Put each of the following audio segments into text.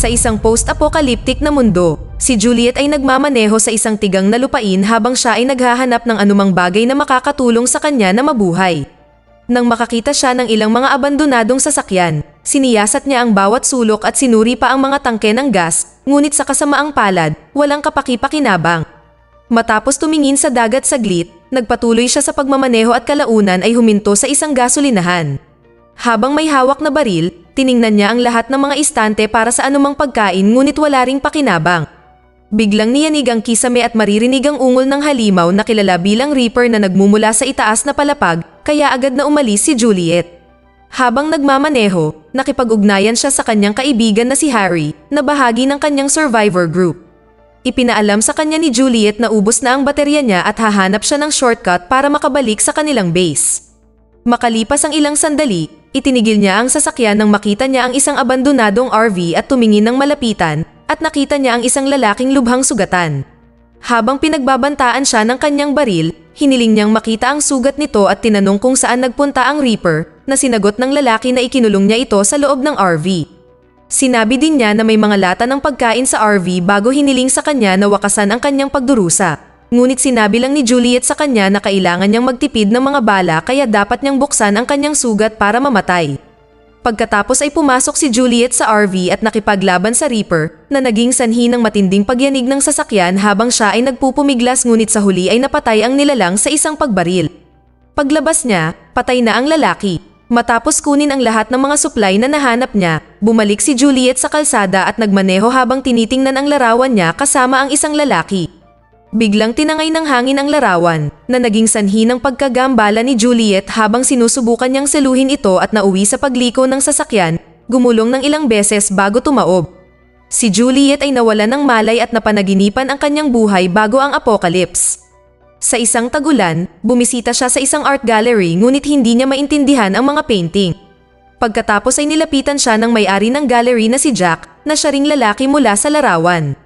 Sa isang post-apocalyptic na mundo, si Juliet ay nagmamaneho sa isang tigang na lupain habang siya ay naghahanap ng anumang bagay na makakatulong sa kanya na mabuhay. Nang makakita siya ng ilang mga abandonadong sasakyan, siniyasat niya ang bawat sulok at sinuri pa ang mga tangke ng gas, ngunit sa kasamaang palad, walang kapaki-pakinabang. Matapos tumingin sa dagat saglit, nagpatuloy siya sa pagmamaneho at kalaunan ay huminto sa isang gasolinahan. Habang may hawak na baril, tiningnan niya ang lahat ng mga istante para sa anumang pagkain ngunit wala ring pakinabang. Biglang niyanig ang kisame at maririnig ang ungol ng halimaw na kilala bilang Reaper na nagmumula sa itaas na palapag, kaya agad na umalis si Juliet. Habang nagmamaneho, nakipag-ugnayan siya sa kanyang kaibigan na si Harry, na bahagi ng kanyang survivor group. Ipinaalam sa kanya ni Juliet na ubos na ang baterya niya at hahanap siya ng shortcut para makabalik sa kanilang base. Makalipas ang ilang sandali, itinigil niya ang sasakyan nang makita niya ang isang abandonadong RV at tumingin ng malapitan at nakita niya ang isang lalaking lubhang sugatan. Habang pinagbabantaan siya ng kanyang baril, hiniling niyang makita ang sugat nito at tinanong kung saan nagpunta ang Reaper na sinagot ng lalaki na ikinulong niya ito sa loob ng RV. Sinabi din niya na may mga lata ng pagkain sa RV bago hiniling sa kanya na wakasan ang kanyang pagdurusa. Ngunit sinabi lang ni Juliet sa kanya na kailangan niyang magtipid ng mga bala kaya dapat niyang buksan ang kanyang sugat para mamatay. Pagkatapos ay pumasok si Juliet sa RV at nakipaglaban sa Reaper na naging sanhi ng matinding pagyanig ng sasakyan habang siya ay nagpupumiglas ngunit sa huli ay napatay ang nilalang sa isang pagbaril. Paglabas niya, patay na ang lalaki. Matapos kunin ang lahat ng mga supply na nahanap niya, bumalik si Juliet sa kalsada at nagmaneho habang tinitingnan ang larawan niya kasama ang isang lalaki. Biglang tinangay ng hangin ang larawan, na naging sanhi ng pagkagambala ni Juliet habang sinusubukan niyang seluhin ito at nauwi sa pagliko ng sasakyan, gumulong ng ilang beses bago tumaob. Si Juliet ay nawalan ng malay at napanaginipan ang kanyang buhay bago ang apocalypse. Sa isang tagulan, bumisita siya sa isang art gallery ngunit hindi niya maintindihan ang mga painting. Pagkatapos ay nilapitan siya ng may-ari ng gallery na si Jack, na siya ring lalaki mula sa larawan.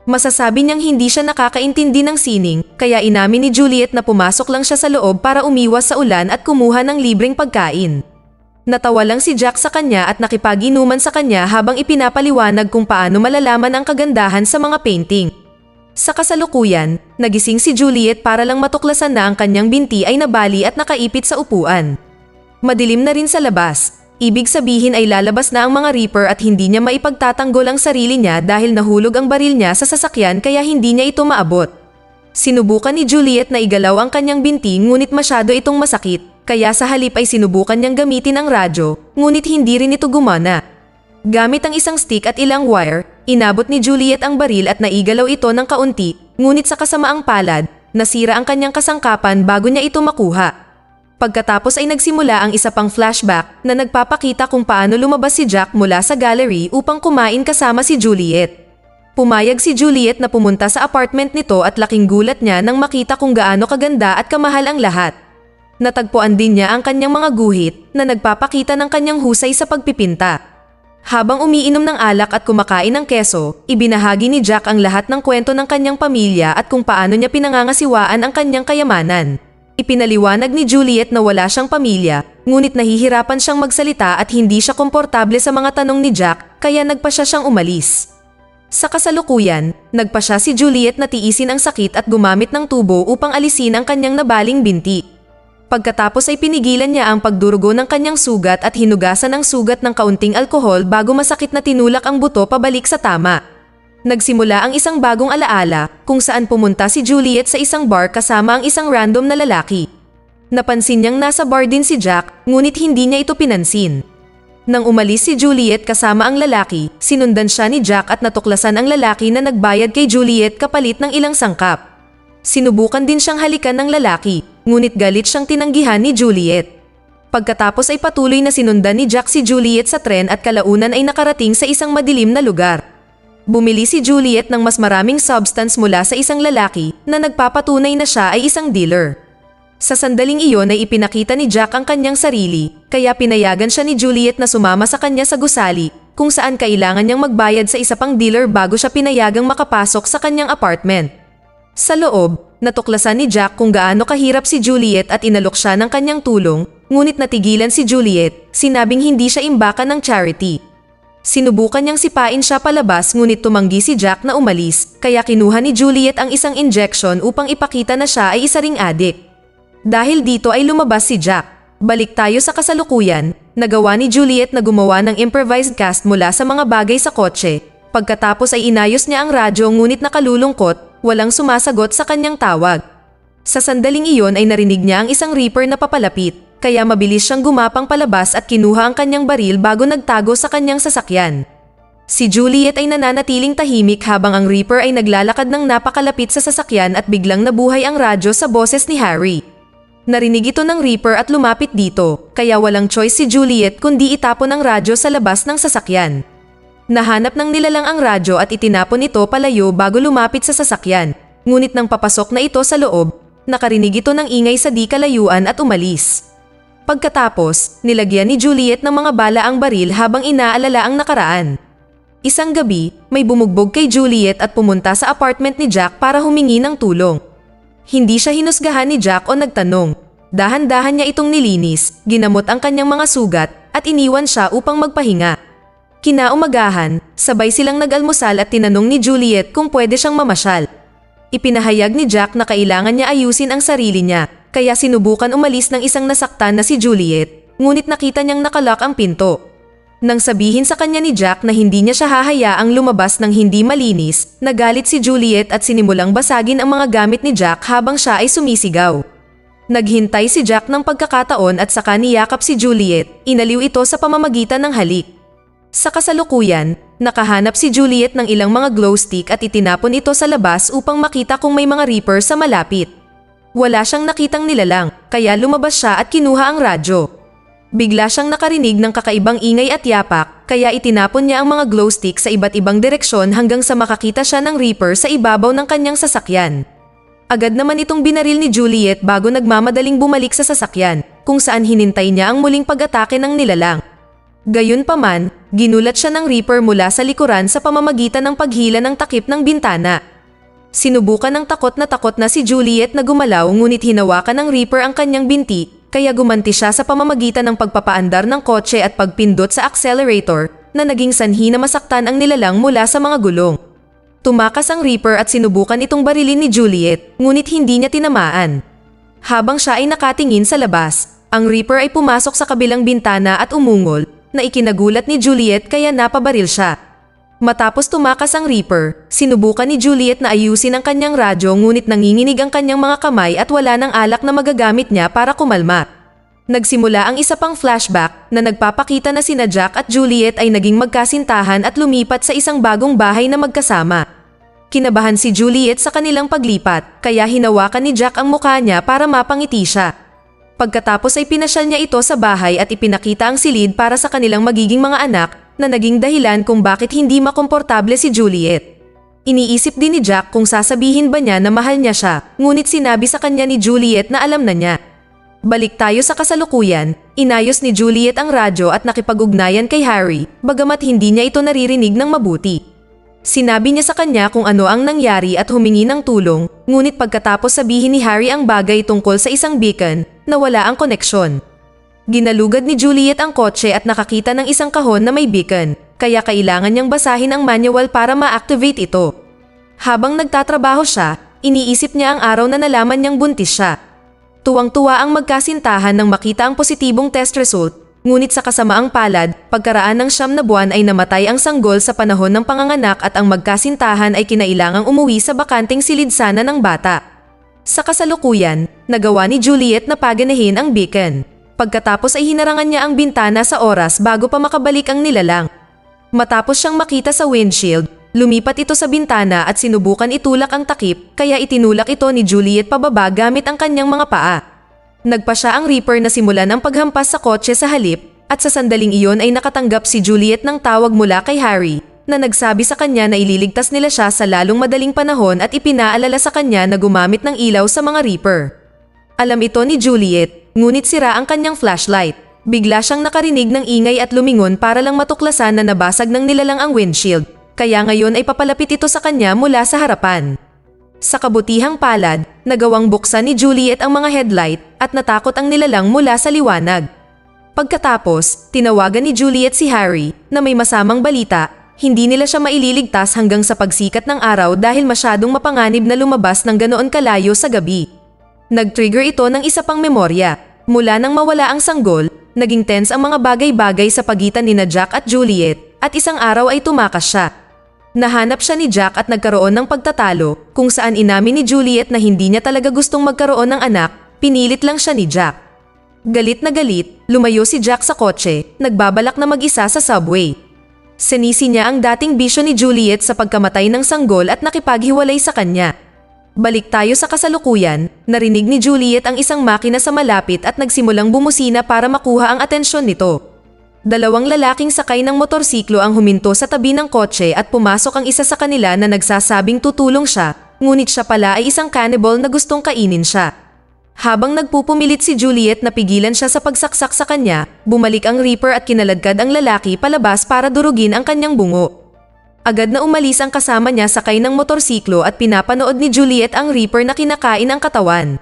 Masasabi niyang hindi siya nakakaintindi ng sining, kaya inamin ni Juliet na pumasok lang siya sa loob para umiwas sa ulan at kumuha ng libreng pagkain. Natawa lang si Jack sa kanya at nakipag-inuman sa kanya habang ipinapaliwanag kung paano malalaman ang kagandahan sa mga painting. Sa kasalukuyan, nagising si Juliet para lang matuklasan na ang kanyang binti ay nabali at nakaipit sa upuan. Madilim na rin sa labas. Ibig sabihin ay lalabas na ang mga Reaper at hindi niya maipagtatanggol ang sarili niya dahil nahulog ang baril niya sa sasakyan kaya hindi niya ito maabot. Sinubukan ni Juliet na igalaw ang kanyang binti ngunit masyado itong masakit, kaya sa halip ay sinubukan niyang gamitin ang radyo, ngunit hindi rin ito gumana. Gamit ang isang stick at ilang wire, inabot ni Juliet ang baril at naigalaw ito ng kaunti, ngunit sa kasamaang palad, nasira ang kanyang kasangkapan bago niya ito makuha. Pagkatapos ay nagsimula ang isa pang flashback na nagpapakita kung paano lumabas si Jack mula sa gallery upang kumain kasama si Juliet. Pumayag si Juliet na pumunta sa apartment nito at laking gulat niya nang makita kung gaano kaganda at kamahal ang lahat. Natagpuan din niya ang kanyang mga guhit na nagpapakita ng kanyang husay sa pagpipinta. Habang umiinom ng alak at kumakain ng keso, ibinahagi ni Jack ang lahat ng kwento ng kanyang pamilya at kung paano niya pinangangasiwaan ang kanyang kayamanan. Ipinaliwanag ni Juliet na wala siyang pamilya, ngunit nahihirapan siyang magsalita at hindi siya komportable sa mga tanong ni Jack, kaya nagpasya siyang umalis. Sa kasalukuyan, nagpasya si Juliet na tiisin ang sakit at gumamit ng tubo upang alisin ang kanyang nabaling binti. Pagkatapos ay pinigilan niya ang pagdurugo ng kanyang sugat at hinugasan ang sugat ng kaunting alkohol bago masakit na tinulak ang buto pabalik sa tama. Nagsimula ang isang bagong alaala kung saan pumunta si Juliet sa isang bar kasama ang isang random na lalaki. Napansin niyang nasa bar din si Jack, ngunit hindi niya ito pinansin. Nang umalis si Juliet kasama ang lalaki, sinundan siya ni Jack at natuklasan ang lalaki na nagbayad kay Juliet kapalit ng ilang sangkap. Sinubukan din siyang halikan ng lalaki, ngunit galit siyang tinanggihan ni Juliet. Pagkatapos ay patuloy na sinundan ni Jack si Juliet sa tren at kalaunan ay nakarating sa isang madilim na lugar. Bumili si Juliet ng mas maraming substance mula sa isang lalaki na nagpapatunay na siya ay isang dealer. Sa sandaling iyon ay ipinakita ni Jack ang kanyang sarili, kaya pinayagan siya ni Juliet na sumama sa kanya sa gusali, kung saan kailangan niyang magbayad sa isa pang dealer bago siya pinayagang makapasok sa kanyang apartment. Sa loob, natuklasan ni Jack kung gaano kahirap si Juliet at inalok siya ng kanyang tulong, ngunit natigilan si Juliet, sinabing hindi siya imbakan ng charity. Sinubukan niyang sipain siya palabas ngunit tumanggi si Jack na umalis, kaya kinuha ni Juliet ang isang injection upang ipakita na siya ay isa ring adik. Dahil dito ay lumabas si Jack. Balik tayo sa kasalukuyan, nagawa ni Juliet na gumawa ng improvised cast mula sa mga bagay sa kotse. Pagkatapos ay inayos niya ang radyo ngunit nakalulungkot, walang sumasagot sa kanyang tawag. Sa sandaling iyon ay narinig niya ang isang Reaper na papalapit, kaya mabilis siyang gumapang palabas at kinuha ang kanyang baril bago nagtago sa kanyang sasakyan. Si Juliet ay nananatiling tahimik habang ang Reaper ay naglalakad ng napakalapit sa sasakyan at biglang nabuhay ang radyo sa boses ni Harry. Narinig ito ng Reaper at lumapit dito, kaya walang choice si Juliet kundi itapon ang radyo sa labas ng sasakyan. Nahanap ng nilalang ang radyo at itinapon ito palayo bago lumapit sa sasakyan, ngunit nang papasok na ito sa loob, nakarinig ito ng ingay sa di kalayuan at umalis. Pagkatapos, nilagyan ni Juliet ng mga bala ang baril habang inaalala ang nakaraan. Isang gabi, may bumugbog kay Juliet at pumunta sa apartment ni Jack para humingi ng tulong. Hindi siya hinusgahan ni Jack o nagtanong. Dahan-dahan niya itong nilinis, ginamot ang kanyang mga sugat, at iniwan siya upang magpahinga. Kinaumagahan, sabay silang nag-almusal at tinanong ni Juliet kung pwede siyang mamasyal. Ipinahayag ni Jack na kailangan niya ayusin ang sarili niya, kaya sinubukan umalis ng isang nasaktan na si Juliet, ngunit nakita niyang nakalock ang pinto. Nang sabihin sa kanya ni Jack na hindi niya siya hahayaang lumabas ng hindi malinis, nagalit si Juliet at sinimulang basagin ang mga gamit ni Jack habang siya ay sumisigaw. Naghintay si Jack ng pagkakataon at saka niyakap si Juliet, inaliw ito sa pamamagitan ng halik. Sa kasalukuyan, nakahanap si Juliet ng ilang mga glow stick at itinapon ito sa labas upang makita kung may mga Reaper sa malapit. Wala siyang nakitang nilalang, kaya lumabas siya at kinuha ang radyo. Bigla siyang nakarinig ng kakaibang ingay at yapak, kaya itinapon niya ang mga glow stick sa iba't ibang direksyon hanggang sa makakita siya ng Reaper sa ibabaw ng kanyang sasakyan. Agad naman itong binaril ni Juliet bago nagmamadaling bumalik sa sasakyan, kung saan hinintay niya ang muling pag-atake ng nilalang. Gayunpaman, ginulat siya ng Reaper mula sa likuran sa pamamagitan ng paghila ng takip ng bintana. Sinubukan ng takot na si Juliet na gumalaw ngunit hinawakan ng Reaper ang kanyang binti, kaya gumanti siya sa pamamagitan ng pagpapaandar ng kotse at pagpindot sa accelerator na naging sanhi na masaktan ang nilalang mula sa mga gulong. Tumakas ang Reaper at sinubukan itong barilin ni Juliet, ngunit hindi niya tinamaan. Habang siya ay nakatingin sa labas, ang Reaper ay pumasok sa kabilang bintana at umungol, na ikinagulat ni Juliet kaya napabaril siya. Matapos tumakas ang Reaper, sinubukan ni Juliet na ayusin ang kanyang radyo ngunit nanginginig ang kanyang mga kamay at wala ng alak na magagamit niya para kumalma. Nagsimula ang isa pang flashback na nagpapakita na sina Jack at Juliet ay naging magkasintahan at lumipat sa isang bagong bahay na magkasama. Kinabahan si Juliet sa kanilang paglipat, kaya hinawakan ni Jack ang mukha niya para mapangiti siya. Pagkatapos ay pinasyal niya ito sa bahay at ipinakita ang silid para sa kanilang magiging mga anak na naging dahilan kung bakit hindi makomportable si Juliet. Iniisip din ni Jack kung sasabihin ba niya na mahal niya siya, ngunit sinabi sa kanya ni Juliet na alam na niya. Balik tayo sa kasalukuyan, inayos ni Juliet ang radyo at nakipag-ugnayan kay Harry, bagamat hindi niya ito naririnig ng mabuti. Sinabi niya sa kanya kung ano ang nangyari at humingi ng tulong, ngunit pagkatapos sabihin ni Harry ang bagay tungkol sa isang beacon, nawala ang koneksyon. Ginalugad ni Juliet ang kotse at nakakita ng isang kahon na may beacon, kaya kailangan niyang basahin ang manual para ma-activate ito. Habang nagtatrabaho siya, iniisip niya ang araw na nalaman niyang buntis siya. Tuwang-tuwa ang magkasintahan nang makita ang positibong test result, ngunit sa kasamaang palad, pagkaraan ng 9 na buwan ay namatay ang sanggol sa panahon ng panganganak at ang magkasintahan ay kinailangang umuwi sa bakanting silid sana ng bata. Sa kasalukuyan, nagawa ni Juliet na paganahin ang beacon. Pagkatapos ay hinarangan niya ang bintana sa oras bago pa makabalik ang nilalang. Matapos siyang makita sa windshield, lumipat ito sa bintana at sinubukan itulak ang takip, kaya itinulak ito ni Juliet pababa gamit ang kanyang mga paa. Nagpa siya ang Reaper na simulan ang paghampas sa kotse sa halip, at sa sandaling iyon ay nakatanggap si Juliet ng tawag mula kay Harry, na nagsabi sa kanya na ililigtas nila siya sa lalong madaling panahon at ipinaalala sa kanya na gumamit ng ilaw sa mga Reaper. Alam ito ni Juliet, ngunit sira ang kanyang flashlight. Bigla siyang nakarinig ng ingay at lumingon para lang matuklasan na nabasag ng nilalang ang windshield, kaya ngayon ay papalapit ito sa kanya mula sa harapan. Sa kabutihang palad, nagawang buksan ni Juliet ang mga headlight at natakot ang nilalang mula sa liwanag. Pagkatapos, tinawagan ni Juliet si Harry na may masamang balita, hindi nila siya maililigtas hanggang sa pagsikat ng araw dahil masyadong mapanganib na lumabas ng ganoon kalayo sa gabi. Nag-trigger ito ng isa pang memorya. Mula nang mawala ang sanggol, naging tense ang mga bagay-bagay sa pagitan ni Jack at Juliet at isang araw ay tumakas siya. Nahanap siya ni Jack at nagkaroon ng pagtatalo kung saan inamin ni Juliet na hindi niya talaga gustong magkaroon ng anak, pinilit lang siya ni Jack. Galit na galit, lumayo si Jack sa kotse, nagbabalak na mag-isa sa subway. Sinisi niya ang dating bisyo ni Juliet sa pagkamatay ng sanggol at nakipaghiwalay sa kanya. Balik tayo sa kasalukuyan, narinig ni Juliet ang isang makina sa malapit at nagsimulang bumusina para makuha ang atensyon nito. Dalawang lalaking sakay ng motorsiklo ang huminto sa tabi ng kotse at pumasok ang isa sa kanila na nagsasabing tutulong siya, ngunit siya pala ay isang cannibal na gustong kainin siya. Habang nagpupumilit si Juliet na pigilan siya sa pagsaksak sa kanya, bumalik ang Reaper at kinaladkad ang lalaki palabas para durugin ang kanyang bungo. Agad na umalis ang kasama niya sakay ng motorsiklo at pinapanood ni Juliet ang Reaper na kinakain ang katawan.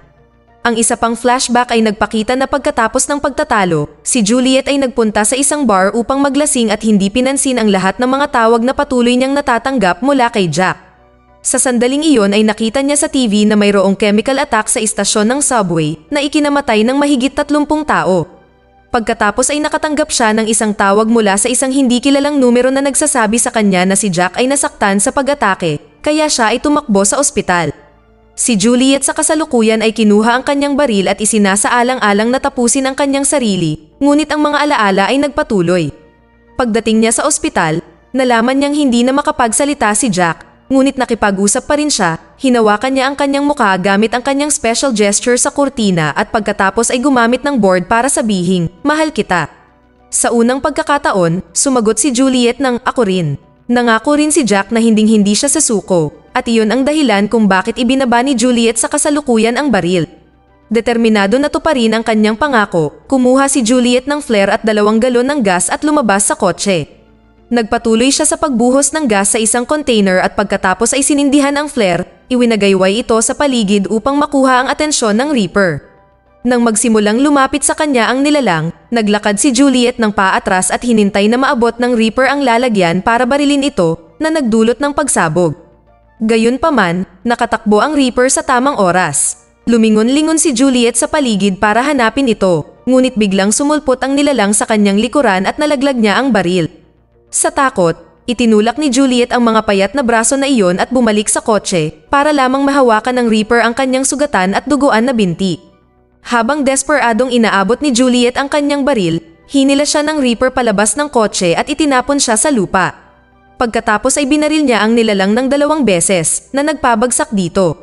Ang isa pang flashback ay nagpakita na pagkatapos ng pagtatalo, si Juliet ay nagpunta sa isang bar upang maglasing at hindi pinansin ang lahat ng mga tawag na patuloy niyang natatanggap mula kay Jack. Sa sandaling iyon ay nakita niya sa TV na mayroong chemical attack sa istasyon ng subway na ikinamatay ng mahigit 30 tao. Pagkatapos ay nakatanggap siya ng isang tawag mula sa isang hindi kilalang numero na nagsasabi sa kanya na si Jack ay nasaktan sa pag-atake, kaya siya ay tumakbo sa ospital. Si Juliet sa kasalukuyan ay kinuha ang kanyang baril at isinasaalang-alang na tapusin ang kanyang sarili, ngunit ang mga alaala ay nagpatuloy. Pagdating niya sa ospital, nalaman niyang hindi na makapagsalita si Jack. Ngunit nakipag-usap pa rin siya, hinawakan niya ang kanyang mukha gamit ang kanyang special gesture sa kurtina at pagkatapos ay gumamit ng board para sabihing, "Mahal kita." Sa unang pagkakataon, sumagot si Juliet ng, "Ako rin." Nangako rin si Jack na hinding-hindi siya sasuko, at iyon ang dahilan kung bakit ibinaba ni Juliet sa kasalukuyan ang baril. Determinado na tuparin ang kanyang pangako, kumuha si Juliet ng flare at 2 galon ng gas at lumabas sa kotse. Nagpatuloy siya sa pagbuhos ng gas sa isang container at pagkatapos ay sinindihan ang flare, iwinagayway ito sa paligid upang makuha ang atensyon ng Reaper. Nang magsimulang lumapit sa kanya ang nilalang, naglakad si Juliet ng paatras at hinintay na maabot ng Reaper ang lalagyan para barilin ito na nagdulot ng pagsabog. Gayunpaman, nakatakbo ang Reaper sa tamang oras. Lumingon-lingon si Juliet sa paligid para hanapin ito, ngunit biglang sumulpot ang nilalang sa kanyang likuran at nalaglag niya ang baril. Sa takot, itinulak ni Juliet ang mga payat na braso na iyon at bumalik sa kotse para lamang mahawakan ng Reaper ang kanyang sugatan at duguan na binti. Habang desperadong inaabot ni Juliet ang kanyang baril, hinila siya ng Reaper palabas ng kotse at itinapon siya sa lupa. Pagkatapos ay binaril niya ang nilalang ng 2 beses na nagpabagsak dito.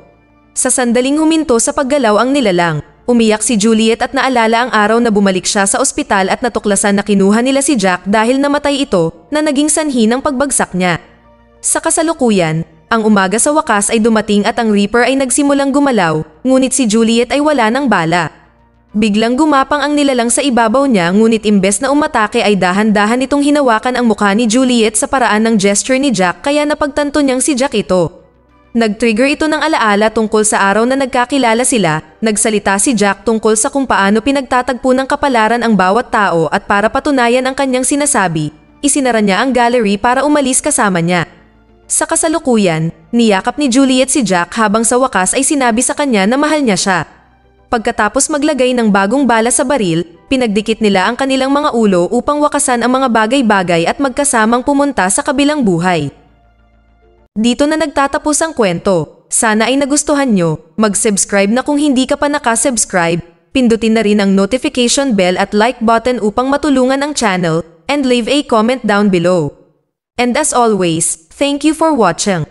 Sa sandaling huminto sa paggalaw ang nilalang, umiyak si Juliet at naalala ang araw na bumalik siya sa ospital at natuklasan na kinuha nila si Jack dahil namatay ito na naging sanhi ng pagbagsak niya. Sa kasalukuyan, ang umaga sa wakas ay dumating at ang Reaper ay nagsimulang gumalaw, ngunit si Juliet ay wala ng bala. Biglang gumapang ang nilalang sa ibabaw niya ngunit imbes na umatake ay dahan-dahan itong hinawakan ang mukha ni Juliet sa paraan ng gesture ni Jack kaya napagtanto niyang si Jack ito. Nag-trigger ito ng alaala tungkol sa araw na nagkakilala sila, nagsalita si Jack tungkol sa kung paano pinagtatagpo ng kapalaran ang bawat tao at para patunayan ang kanyang sinasabi, isinara niya ang gallery para umalis kasama niya. Sa kasalukuyan, niyakap ni Juliet si Jack habang sa wakas ay sinabi sa kanya na mahal niya siya. Pagkatapos maglagay ng bagong bala sa baril, pinagdikit nila ang kanilang mga ulo upang wakasan ang mga bagay-bagay at magkasamang pumunta sa kabilang buhay. Dito na nagtatapos ang kwento. Sana ay nagustuhan nyo. Mag-subscribe na kung hindi ka pa nakasubscribe. Pindutin na rin ang notification bell at like button upang matulungan ang channel, and leave a comment down below. And as always, thank you for watching.